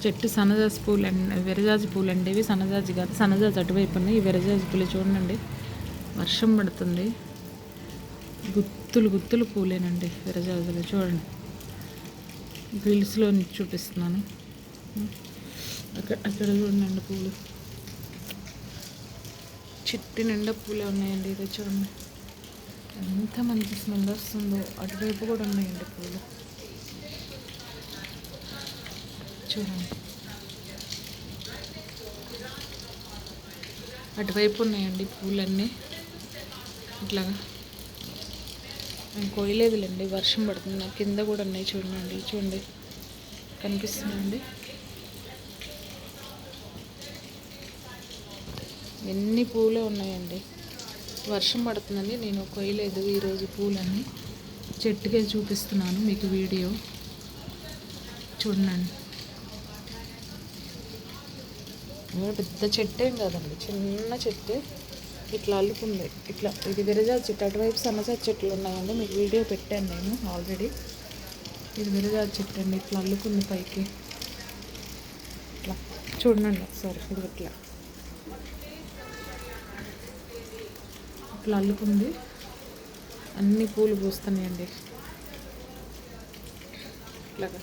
చెట్టు సన్నజాజి పూలు అండి, విరజాజి పూలు అండి. ఇవి సన్నజాజి కాదు, సన్నజాజి అటువైపు ఉన్నాయి. ఈ విరజాజి పూలు చూడండి, వర్షం పడుతుంది, గుత్తులు గుత్తులు పూలేనండి విరజాజులు. చూడండి, గ్రిల్స్లో చూపిస్తున్నాను. అక్కడ చూడండి పూలు, చెట్టు నిండా పూలే ఉన్నాయండి. ఇది చూడండి ఎంత మంచి స్మెల్ వస్తుందో. అటువైపు కూడా ఉన్నాయండి పూలు, చూడండి అటువైపు ఉన్నాయండి పూలన్నీ. ఇట్లాగా నేను కోయలేదులేండి, వర్షం పడుతుంది. కింద కూడా ఉన్నాయి చూడండి, చూడండి కనిపిస్తున్నాయండి ఎన్ని పూలే ఉన్నాయండి. వర్షం పడుతుందని నేను కొయ్యలేదు ఈరోజు పూలన్నీ. చెట్టుకే చూపిస్తున్నాను మీకు వీడియో చూడండి. పెద్ద చెట్టు ఏం కాదండి, చిన్న చెట్టు ఇట్లా అల్లుకుంది. ఇట్లా ఇది విరజాజి చెట్టు, అటువైపు సన్నజాజి చెట్లు ఉన్నాయండి, మీకు వీడియో పెట్టాను నేను ఆల్రెడీ. ఇది విరజాజి చెట్టు అండి, ఇట్లా అల్లుకుంది పైకి. ఇట్లా చూడండి ఒకసారి, ఇది ఇట్లా ఇట్లా అల్లుకుంది. అన్ని పూలు పూస్తున్నాయండి ఇట్లాగా.